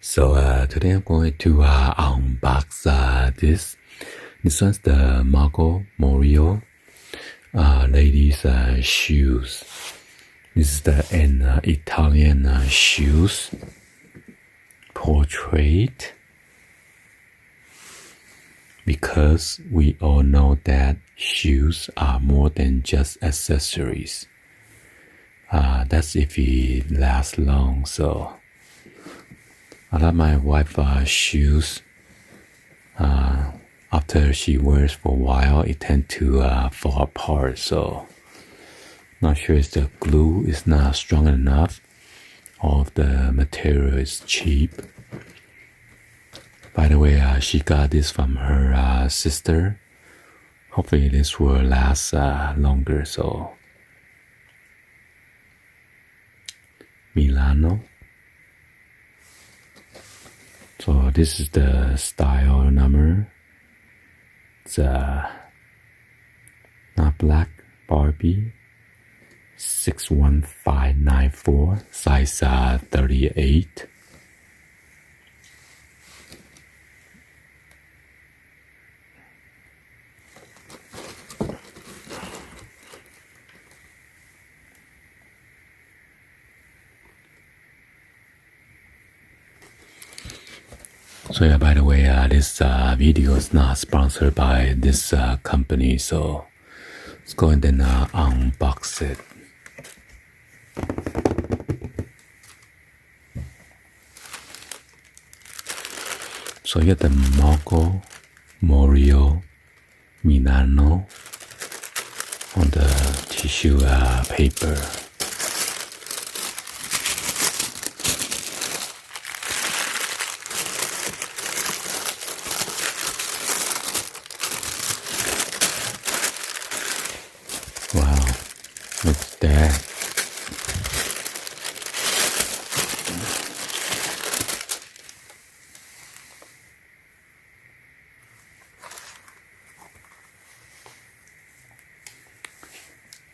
So today I'm going to unbox this. This one's the Moreo ladies shoes. This is an Italian shoes portrait. Because we all know that shoes are more than just accessories. That's if it lasts long. So I like my wife's shoes. After she wears for a while, it tends to fall apart. So not sure if the glue is not strong enough or if the material is cheap. By the way, she got this from her sister. Hopefully this will last longer. So Milano. So this is the style number. It's not black, Barbie 61594, size 38. So yeah, by the way, this video is not sponsored by this company, so let's go and then unbox it. So you get the Moreo Milano on the tissue paper. Wow, look at that.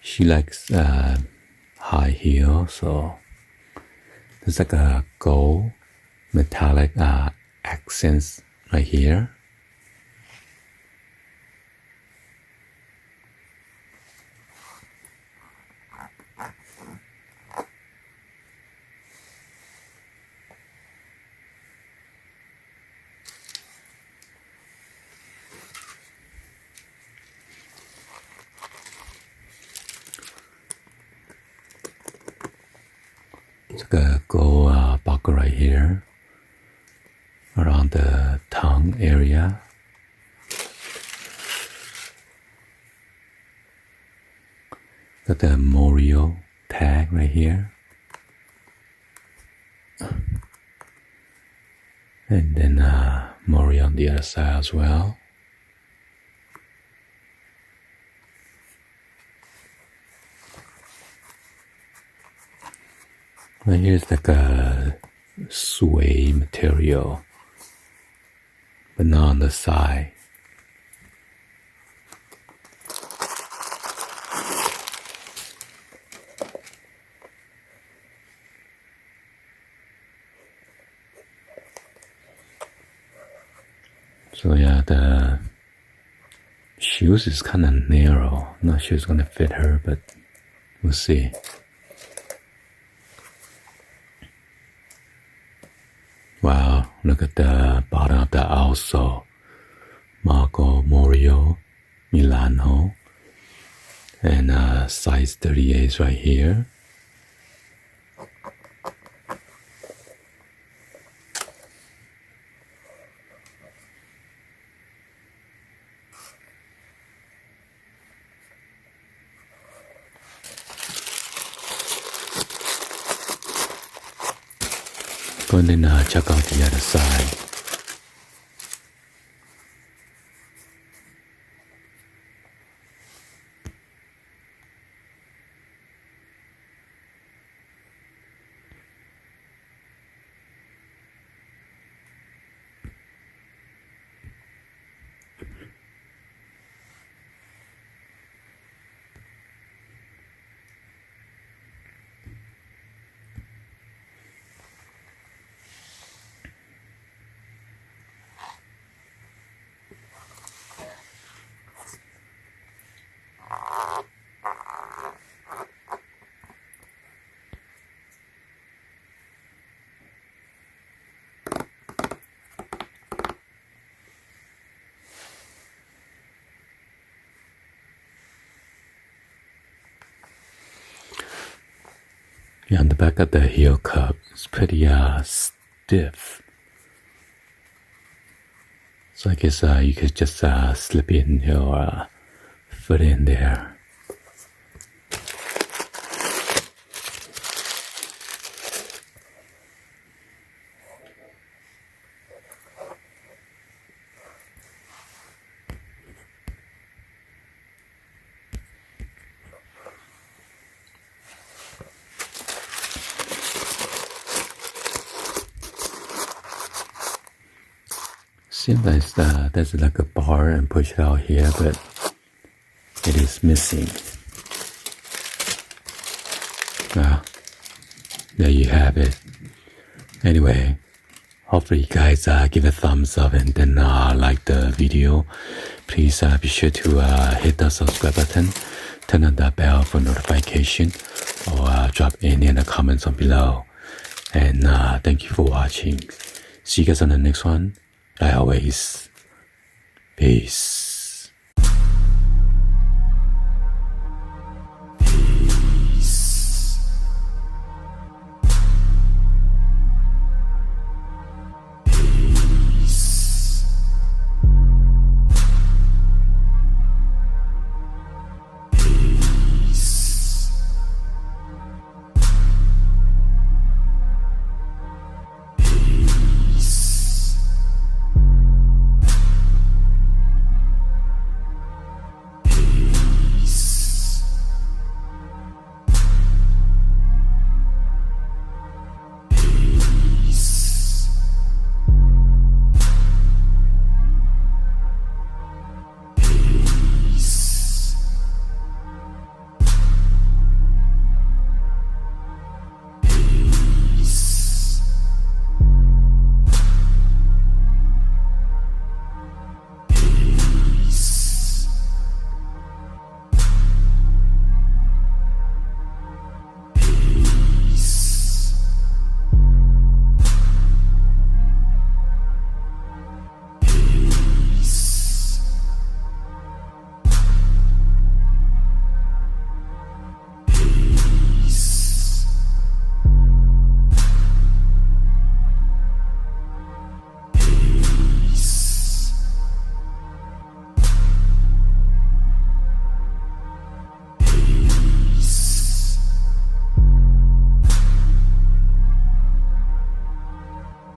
She likes high heel, so there's like a gold metallic accents right here. It's like a gold buckle right here around the tongue area. Got the Moreo tag right here. And then Moreo on the other side as well. Right here's like a suede material, but not on the side. So yeah, the shoes is kind of narrow. Not sure it's gonna fit her, but we'll see. Wow, look at the bottom of the outsole. Moreo Milano. And size 38 is right here. Go and then check out the other side. Yeah, on the back of the heel cup, it's pretty stiff. So I guess you could just slip in your foot in there. Seems like there's like a bar and push it out here, but it is missing. There you have it. Anyway, hopefully you guys give a thumbs up and then like the video. Please be sure to hit the subscribe button, turn on the bell for notification, or drop any in the comments on below. And thank you for watching. See you guys on the next one. Like always, peace.